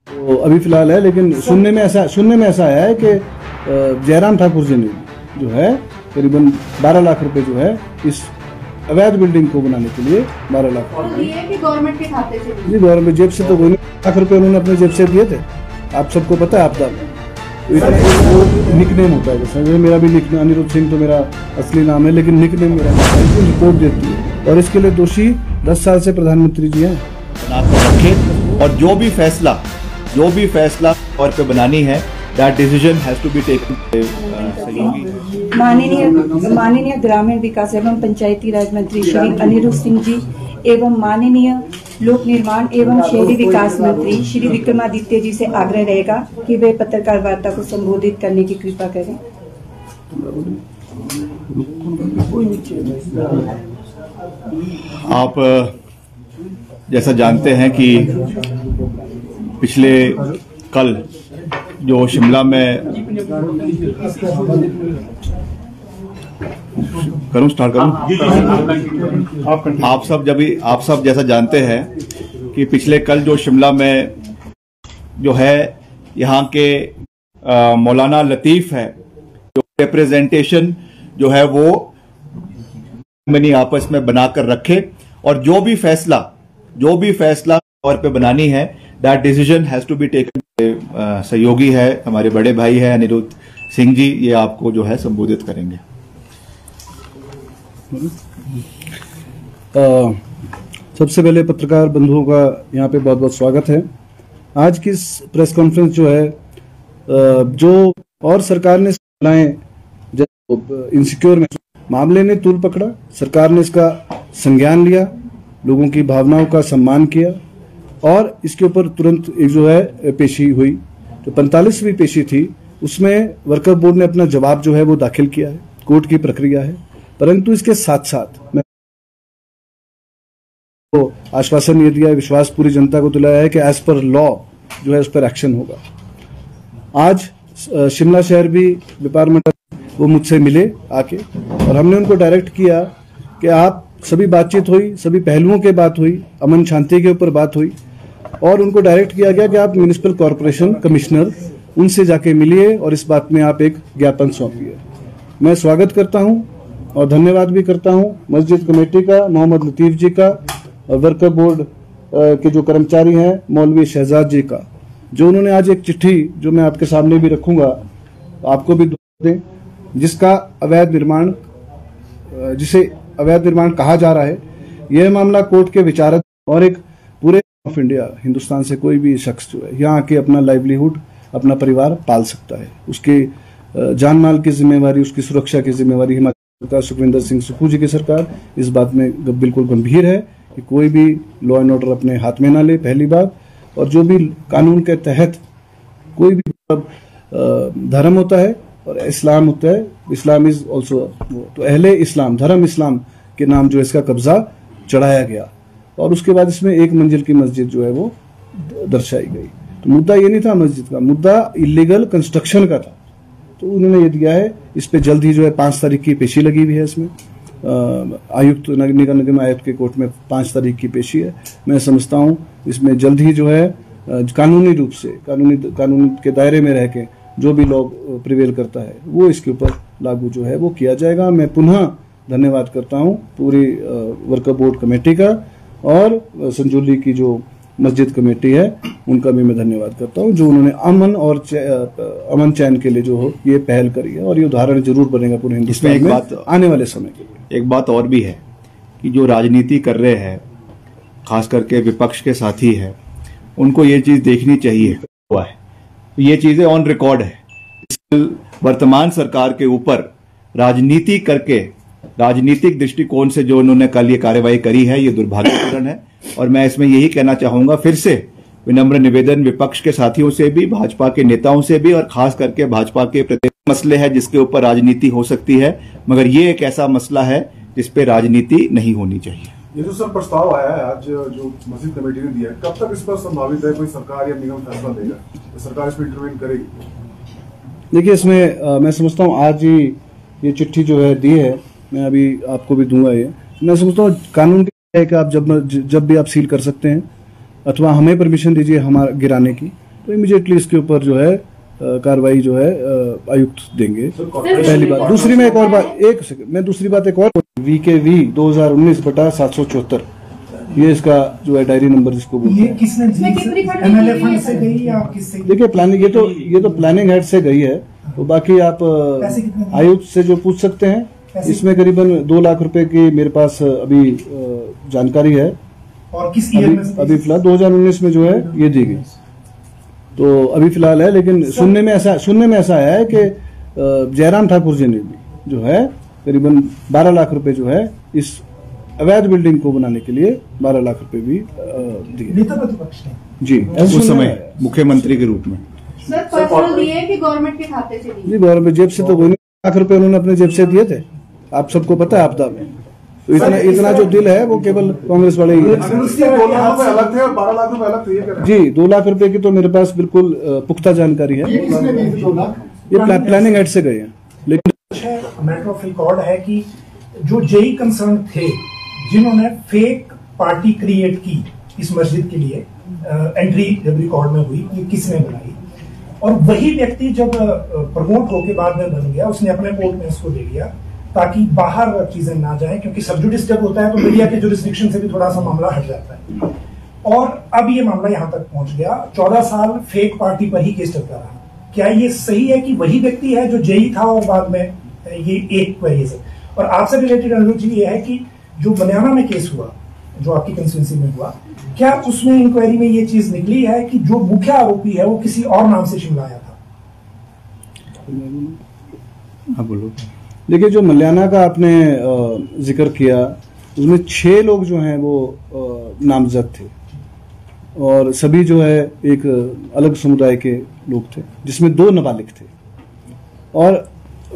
तो अभी फिलहाल है, लेकिन सुनने में ऐसा आया है कि जयराम ठाकुर जी ने जो है करीबन 12 लाख रुपए जो है इस अवैध बिल्डिंग को बनाने के लिए 12 लाख गवर्नमेंट के खाते से जी, गवर्नमेंट जेब से तो कोई नहीं, लाख रुपए उन्होंने अपने जेब से दिए थे। आप सबको पता है आपदा में इतना निकनेम होता है, जैसे मेरा भी निकनेम अनिरुद्ध सिंह तो मेरा असली नाम है, लेकिन निकनेम मेरा रिपोर्ट देती है और इसके लिए दोषी 10 साल से प्रधानमंत्री जी हैं। रखें और जो भी फैसला तौर पे बनानी है, that decision has to be taken सहयोगी। माननीय ग्रामीण विकास एवं पंचायती राज मंत्री श्री अनिरुद्ध सिंह जी एवं माननीय लोक निर्माण एवं शहरी विकास मंत्री श्री विक्रमादित्य जी से आग्रह रहेगा कि वे पत्रकार वार्ता को संबोधित करने की कृपा करें। आप जैसा जानते हैं कि पिछले कल जो शिमला में आप सब जैसा जानते हैं कि पिछले कल जो शिमला में जो है यहाँ के मौलाना लतीफ है, जो रिप्रेजेंटेशन जो है वो मनी आपस में बनाकर रखे और जो भी फैसला तौर पे बनानी है, that decision has to be taken. सहयोगी है, हमारे बड़े भाई है अनिरुद्ध सिंह जी, ये आपको जो है संबोधित करेंगे। सबसे पहले पत्रकार बंधुओं का यहाँ पे बहुत बहुत स्वागत है। आज की इस प्रेस कॉन्फ्रेंस जो है जो और सरकार ने इनसिक्योर मामले ने तूल पकड़ा, सरकार ने इसका संज्ञान लिया, लोगों की भावनाओं का सम्मान किया और इसके ऊपर तुरंत एक जो है पेशी हुई। जो 45वीं पेशी थी उसमें वर्कर बोर्ड ने अपना जवाब जो है वो दाखिल किया है, कोर्ट की प्रक्रिया है, परंतु इसके साथ साथ मैं तो आश्वासन ये दिया, विश्वास पूरी जनता को दिलाया है कि एज पर लॉ जो है उस पर एक्शन होगा। आज शिमला शहर भी डिपार्टमेंट वो मुझसे मिले आके और हमने उनको डायरेक्ट किया कि आप सभी बातचीत हुई, सभी पहलुओं के बात हुई, अमन शांति के ऊपर बात हुई और उनको डायरेक्ट किया गया कि आप म्युनिसिपल कॉरपोरेशन कमिश्नर उनसे जाके मिलिए और इस बात में आप एक ज्ञापन सौंपिए। मैं स्वागत करता हूं और धन्यवाद भी करता हूं मस्जिद कमेटी का, मोहम्मद लतीफ जी का और वर्कर बोर्ड के जो कर्मचारी हैं मौलवी शहजाद जी का, जो उन्होंने आज एक चिट्ठी जो मैं आपके सामने भी रखूंगा, आपको भी दें, जिसका जिसे अवैध निर्माण कहा जा रहा है। यह मामला कोर्ट के विचारक और एक पूरे ऑफ इंडिया हिंदुस्तान से कोई भी शख्स जो है यहाँ आके अपना लाइवलीहुड, अपना परिवार पाल सकता है। उसके जान माल की जिम्मेवारी, उसकी सुरक्षा की जिम्मेवारी हिमाचल सरकार, सुखविंदर सिंह सुक्खू जी की सरकार इस बात में बिल्कुल गंभीर है कि कोई भी लॉ एंड ऑर्डर अपने हाथ में ना ले, पहली बात। और जो भी कानून के तहत कोई भी धर्म होता है और इस्लाम होता है, इस्लाम इज ऑल्सो, तो अहले इस्लाम, धर्म इस्लाम के नाम जो इसका कब्जा चढ़ाया गया और उसके बाद इसमें एक मंजिल की मस्जिद जो है वो दर्शाई गई। तो मुद्दा ये नहीं था मस्जिद का, मुद्दा इलीगल कंस्ट्रक्शन का था। तो उन्होंने ये दिया है, इस पे जल्द ही जो है 5 तारीख की पेशी लगी हुई है। इसमें आयुक्त निगम निगम आयुक्त के कोर्ट में 5 तारीख की पेशी है। मैं समझता हूँ इसमें जल्द ही जो है कानूनी रूप से कानून के दायरे में रह के जो भी लॉ प्रिवेल करता है वो इसके ऊपर लागू जो है वो किया जाएगा। मैं पुनः धन्यवाद करता हूं पूरी वर्कर बोर्ड कमेटी का और संजौली की जो मस्जिद कमेटी है उनका भी मैं धन्यवाद करता हूं, जो उन्होंने अमन चैन के लिए जो हो ये पहल करी है और ये उदाहरण जरूर बनेगा पूरे हिंदुस्तान में आने वाले समय के लिए। एक बात और भी है कि जो राजनीति कर रहे हैं, खास करके विपक्ष के साथी है, उनको ये चीज देखनी चाहिए हुआ है, ये चीजें ऑन रिकॉर्ड है। वर्तमान सरकार के ऊपर राजनीति करके, राजनीतिक दृष्टिकोण से जो उन्होंने कल ये कार्यवाही करी है, ये दुर्भाग्यपूर्ण है। और मैं इसमें यही कहना चाहूंगा, फिर से विनम्र निवेदन विपक्ष के साथियों से भी, भाजपा के नेताओं से भी और खास करके भाजपा के प्रत्येक मसले हैं जिसके ऊपर राजनीति हो सकती है, मगर ये एक ऐसा मसला है जिस पे राजनीति नहीं होनी चाहिए। ये जो सर प्रस्ताव आया है आज जो मस्जिद कमेटी ने दिया है, कब तक इस पर संभावित है कोई सरकार या निगम फैसला देगा, तो सरकार इसमें इंटरवेन करेगी? देखिए, इसमें मैं समझता हूँ आज ही ये चिट्ठी जो है दी है, मैं अभी आपको भी दूंगा। ये मैं समझता हूँ कानून है कि आप जब भी आप सील कर सकते हैं अथवा हमें परमिशन दीजिए हमारा गिराने की, तो इमीडिएटली इसके ऊपर जो है कार्रवाई जो है आयुक्त देंगे, पहली बात। दूसरी में एक और बात, एक सेकंड, मैं दूसरी बात एक और, VKV 2019/774, ये इसका जो है डायरी नंबर जिसको बोलते हैं। किसने MLA फंड से गई या किससे? देखिए प्लानिंग, ये तो प्लानिंग हेड से गई है, तो बाकी आप आयुक्त से जो पूछ सकते हैं। इसमें करीबन 2 लाख रुपए की मेरे पास अभी जानकारी है, और किस ईयर में? अभी फिलहाल 2019 में जो है ये दी गई, तो अभी फिलहाल है। लेकिन सुनने में ऐसा आया है कि जयराम ठाकुर जी ने भी जो है करीबन 12 लाख रुपए जो है इस अवैध बिल्डिंग को बनाने के लिए 12 लाख रुपए भी दिए नेता प्रतिपक्ष ने जी, उस समय मुख्यमंत्री के रूप में। सर पर्सनल दिए कि गवर्नमेंट के खाते से दिए? जी, गवर्नमेंट जेब से तो कोई नहीं, लाख रुपए उन्होंने अपने जेब से दिए थे, आप सबको पता है आपदा में। तो इतना जो दिल है वो केवल कांग्रेस वाले ही है। 2 लाख रुपए अलग थे और 12 लाख रुपए अलग थे, ये कह रहे हैं। जी, 2 लाख रुपए की तो मेरे पास बिल्कुल पुख्ता जानकारी है। ये किसने दिए थे 2 लाख? ये प्लानिंग हेड से गए हैं। लेकिन मैटर ऑफ रिकॉर्ड है कि जो जेई कंसर्न थे, जिन्होंने फेक पार्टी क्रिएट की इस मस्जिद के लिए, एंट्री जब रिकॉर्ड में हुई, ये किसने बनाई, और वही व्यक्ति जब प्रमोट होके बाद में बन गया, उसने अपने कोर्ट में इसको दे दिया ताकि बाहर चीजें ना जाए, क्योंकि सब जुडिस जब होता है तो मीडिया के जुरिस्डिक्शन से भी थोड़ा सा मामला हट जाता है। और अब ये मामला यहाँ तक पहुंच गया, 14 साल फेक पार्टी पर ही केस चलता रहा। क्या ये सही है कि वही व्यक्ति है जो जेई था और बाद में ये एक क्वेरी है? और आपसे रिलेटेड अनुरोध जी ये है कि जो बनियाना में केस हुआ, जो आपकी कंस्टिट्यूंसी में हुआ, क्या उसमें इंक्वायरी में ये चीज निकली है कि जो मुख्य आरोपी है वो किसी और नाम से शिमला आया था? हाँ बोलो। देखिए, जो मल्याना का आपने जिक्र किया, उसमें 6 लोग जो हैं वो नामजद थे, और सभी जो है एक अलग समुदाय के लोग थे, जिसमें 2 नाबालिग थे। और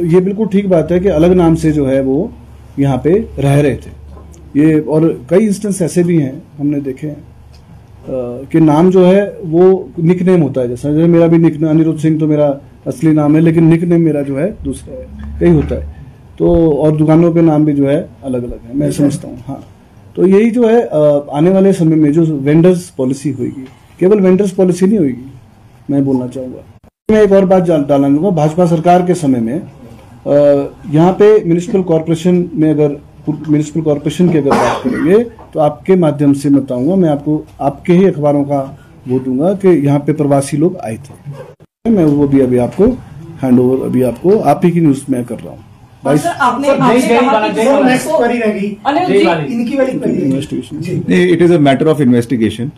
ये बिल्कुल ठीक बात है कि अलग नाम से जो है वो यहाँ पे रह रहे थे ये, और कई इंस्टेंस ऐसे भी हैं हमने देखे हैं कि नाम जो है वो निकनेम होता है। जैसा मेरा भी निकनेम अनिरुद्ध सिंह तो मेरा असली नाम है, लेकिन निकनेम मेरा जो है दूसरा है, कई होता है। तो और दुकानों के नाम भी जो है अलग अलग है, मैं समझता हूँ। हाँ, तो यही जो है आने वाले समय में जो वेंडर्स पॉलिसी होगी, केवल वेंडर्स पॉलिसी नहीं होगी, मैं बोलना चाहूँगा। मैं एक और बात डालूंगा, भाजपा सरकार के समय में यहाँ पे म्युनिसिपल कॉर्पोरेशन में, अगर म्युनिसिपल कॉर्पोरेशन की अगर बात करेंगे तो आपके माध्यम से बताऊंगा, मैं आपको आपके ही अखबारों का वो दूंगा कि यहाँ पे प्रवासी लोग आए थे। मैं वो भी अभी आपको हैंड ओवर, अभी आपको आप ही की न्यूज में कर रहा हूँ। It is a matter of investigation.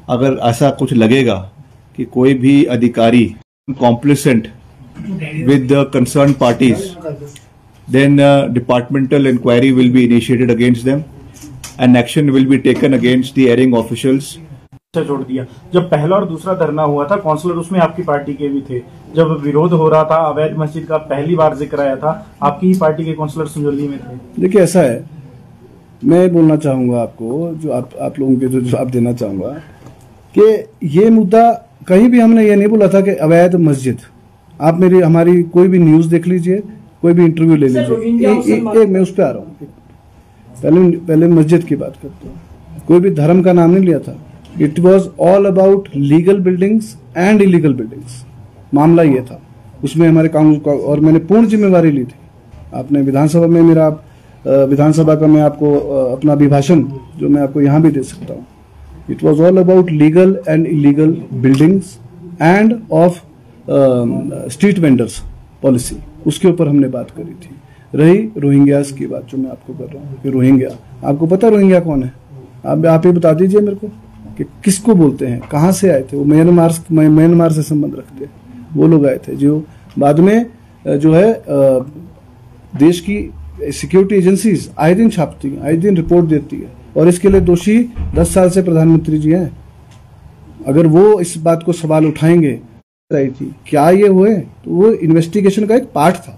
अगर ऐसा कुछ लगेगा कि कोई भी अधिकारी कॉम्प्लिसेंट with the concerned parties, then departmental inquiry will be initiated against them and action will be taken against the erring officials. छोड़ दिया। जब पहला और दूसरा धरना हुआ था, काउंसलर उसमें आपकी पार्टी के भी थे। जब विरोध हो रहा था, अवैध मस्जिद का पहली बार जिक्र आया था, आपकी ही पार्टी के काउंसलर संजौली में थे। देखिए, ऐसा है, मैं बोलना चाहूंगा आपको, जो आप लोगों के जो जवाब देना चाहूंगा कि ये मुद्दा कहीं भी हमने ये नहीं बोला था कि अवैध मस्जिद। आप हमारी कोई भी न्यूज देख लीजिए, कोई भी इंटरव्यू ले लीजिए, मैं उस पर आ रहा हूँ। पहले मस्जिद की बात करते हैं। कोई भी धर्म का नाम नहीं लिया था। It was all about legal buildings and illegal buildings, मामला ये था। उसमें हमारे कानून का, और मैंने पूर्ण जिम्मेवारी ली थी। आपने विधानसभा में मेरा विधानसभा का मैं आपको अपना अभिभाषण जो मैं आपको यहाँ भी दे सकता हूँ। It was all about legal and illegal buildings end of street vendors policy, उसके ऊपर हमने बात करी थी। रही रोहिंग्यास की बात जो मैं आपको कर रहा हूँ कि रोहिंग्या, आपको पता रोहिंग्या कौन है? आप ही बता दीजिए मेरे को कि किसको बोलते हैं, कहाँ से आए थे वो? म्यांमार से संबंध रखते हैं वो लोग आए थे, जो बाद में जो है देश की सिक्योरिटी एजेंसीज आए दिन छापती हैं, आए दिन रिपोर्ट देती है, और इसके लिए दोषी 10 साल से प्रधानमंत्री जी हैं। अगर वो इस बात को सवाल उठाएंगे रही थी क्या ये हुए, तो वो इन्वेस्टिगेशन का एक पार्ट था।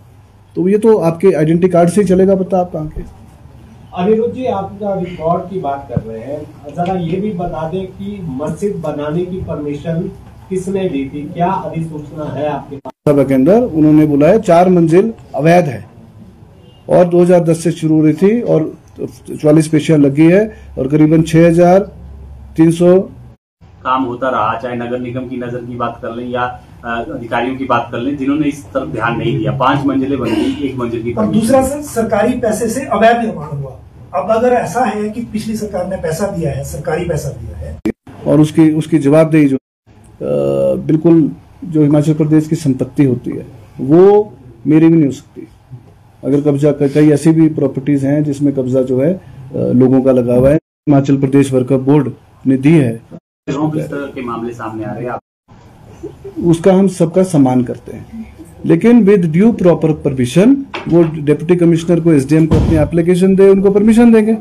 तो ये तो आपके आइडेंटिटी कार्ड से ही चलेगा, पता आप कहाँ के। अनिरुद्ध जी, आप रिकॉर्ड की बात कर रहे हैं, जरा ये भी बता दें कि मस्जिद बनाने की परमिशन किसने दी थी? क्या अधिसूचना है आपके पास? सभा के अंदर उन्होंने बुलाया 4 मंजिल अवैध है, और 2010 से शुरू हो रही थी, और 44 पेशियां लगी है, और करीबन 6,300 काम होता रहा, चाहे नगर निगम की नजर की बात कर लें या अधिकारियों की बात कर लें, जिन्होंने इस तरफ ध्यान नहीं दिया। 5 मंजिलें बन गई, 1 मंजिल की। और दूसरा सर, सरकारी पैसे से अवैध निर्माण हुआ। अब अगर ऐसा है कि पिछली सरकार ने पैसा दिया है, सरकारी पैसा दिया है, और उसकी जवाबदेही जो बिल्कुल जो हिमाचल प्रदेश की संपत्ति होती है वो मेरी भी नहीं हो सकती। अगर कब्जा, कई ऐसी भी प्रॉपर्टीज हैं जिसमें कब्जा जो है लोगों का लगा हुआ है, हिमाचल प्रदेश वर्कअप बोर्ड ने दी है, इस तरह के मामले सामने आ रहे हैं, उसका हम सबका सम्मान करते हैं, लेकिन विद ड्यू प्रॉपर परमिशन। वो डिप्टी कमिश्नर को, एसडीएम को अपनी एप्लीकेशन दे, उनको परमिशन देंगे।